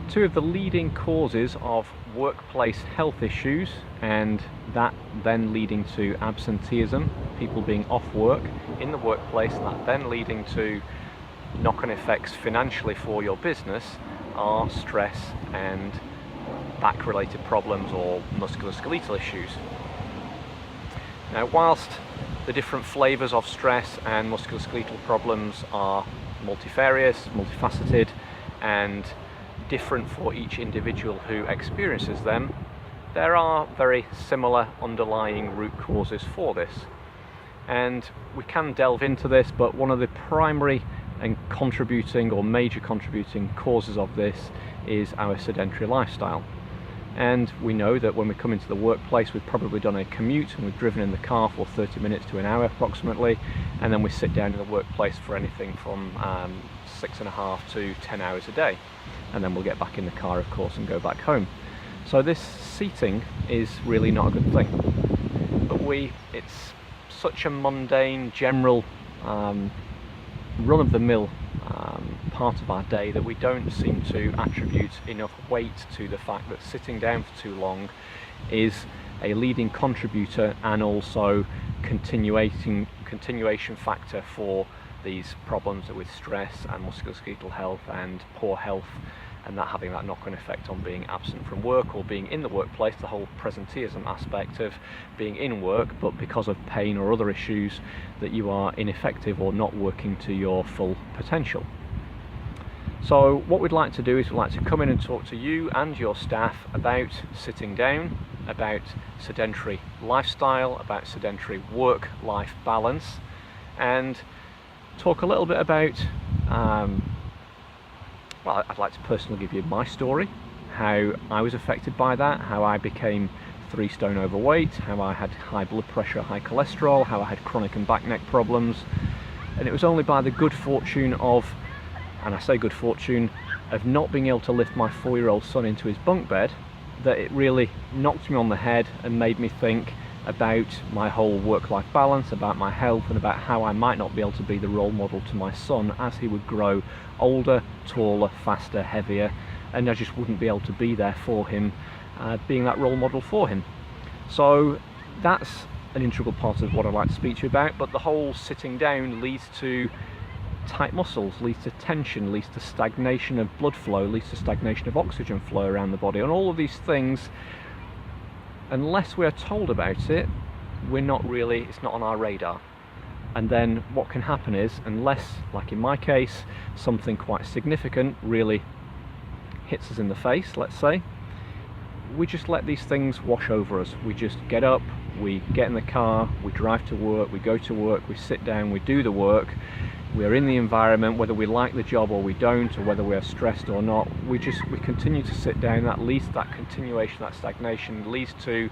two of the leading causes of workplace health issues, and that then leading to absenteeism, people being off work in the workplace, and that then leading to knock-on effects financially for your business, are stress and back-related problems or musculoskeletal issues. Now, whilst the different flavours of stress and musculoskeletal problems are multifarious, multifaceted, and different for each individual who experiences them, there are very similar underlying root causes for this. And we can delve into this, but one of the primary and contributing or major contributing causes of this is our sedentary lifestyle. And we know that when we come into the workplace, we've probably done a commute and we've driven in the car for 30 minutes to an hour approximately, and then we sit down in the workplace for anything from 6.5 to 10 hours a day, and then we'll get back in the car, of course, and go back home. So this seating is really not a good thing, but it's such a mundane, general, run-of-the-mill part of our day that we don't seem to attribute enough weight to the fact that sitting down for too long is a leading contributor and also continuation factor for these problems with stress and musculoskeletal health and poor health, and that having that knock-on effect on being absent from work or being in the workplace, the whole presenteeism aspect of being in work, but because of pain or other issues that you are ineffective or not working to your full potential. So what we'd like to do is we'd like to come in and talk to you and your staff about sitting down, about sedentary lifestyle, about sedentary work-life balance, and talk a little bit about well, I'd like to personally give you my story, how I was affected by that, how I became 3 stone overweight, how I had high blood pressure, high cholesterol, how I had chronic and back neck problems. And it was only by the good fortune of, and I say good fortune, of not being able to lift my 4-year-old son into his bunk bed that it really knocked me on the head and made me think about my whole work-life balance, about my health, and about how I might not be able to be the role model to my son as he would grow older, taller, faster, heavier, and I just wouldn't be able to be there for him, being that role model for him. So that's an integral part of what I'd like to speak to you about, but the whole sitting down leads to tight muscles, leads to tension, leads to stagnation of blood flow, leads to stagnation of oxygen flow around the body, and all of these things, unless we're told about it, it's not on our radar. And then what can happen is, unless, like in my case, something quite significant really hits us in the face, let's say, we just let these things wash over us. We just get up, we get in the car, we drive to work, we go to work, we sit down, we do the work, we're in the environment, whether we like the job or we don't, or whether we're stressed or not, we continue to sit down. That leads to that continuation, that stagnation, leads to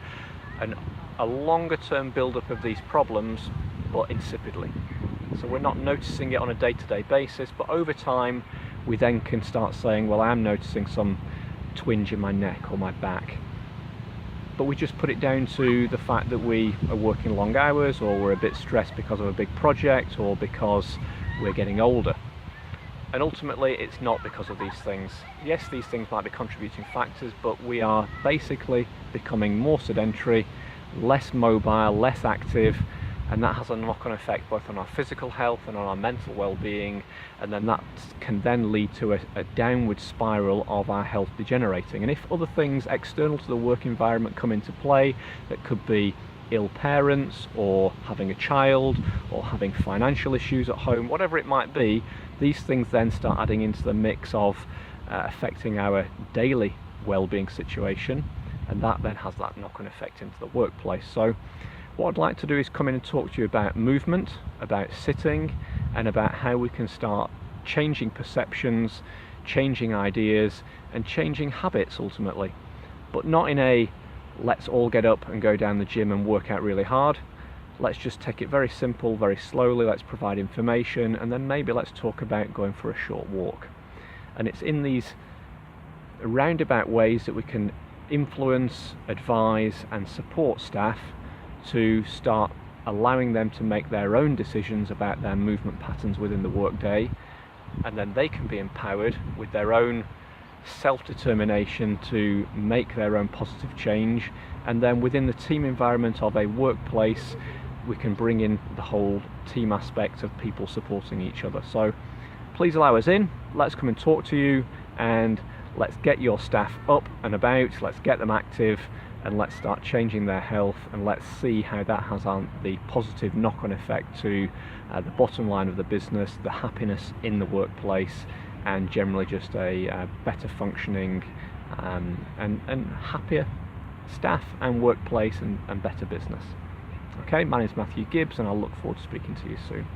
a longer term build-up of these problems, but insipidly. So we're not noticing it on a day-to-day basis, but over time we then can start saying, well, I'm noticing some twinge in my neck or my back. But we just put it down to the fact that we are working long hours, or we're a bit stressed because of a big project, or because we're getting older. And ultimately it's not because of these things. Yes, these things might be contributing factors, but we are basically becoming more sedentary, less mobile, less active, and that has a knock-on effect both on our physical health and on our mental well-being, and then that can then lead to a downward spiral of our health degenerating. And if other things external to the work environment come into play, that could be ill parents, or having a child, or having financial issues at home, whatever it might be, these things then start adding into the mix of affecting our daily well-being situation, and that then has that knock-on effect into the workplace. So what I'd like to do is come in and talk to you about movement, about sitting, and about how we can start changing perceptions, changing ideas, and changing habits ultimately. But not in a let's all get up and go down the gym and work out really hard. Let's just take it very simple, very slowly. Let's provide information, and then maybe let's talk about going for a short walk. And it's in these roundabout ways that we can influence, advise, and support staff to start allowing them to make their own decisions about their movement patterns within the workday, and then they can be empowered with their own self-determination to make their own positive change, and then within the team environment of a workplace we can bring in the whole team aspect of people supporting each other. So please allow us in, let's come and talk to you, and let's get your staff up and about, let's get them active, and let's start changing their health, and let's see how that has the positive knock-on effect to the bottom line of the business, the happiness in the workplace, and generally just a better functioning and happier staff and workplace and better business. Okay, my name is Matthew Gibbs, and I'll look forward to speaking to you soon.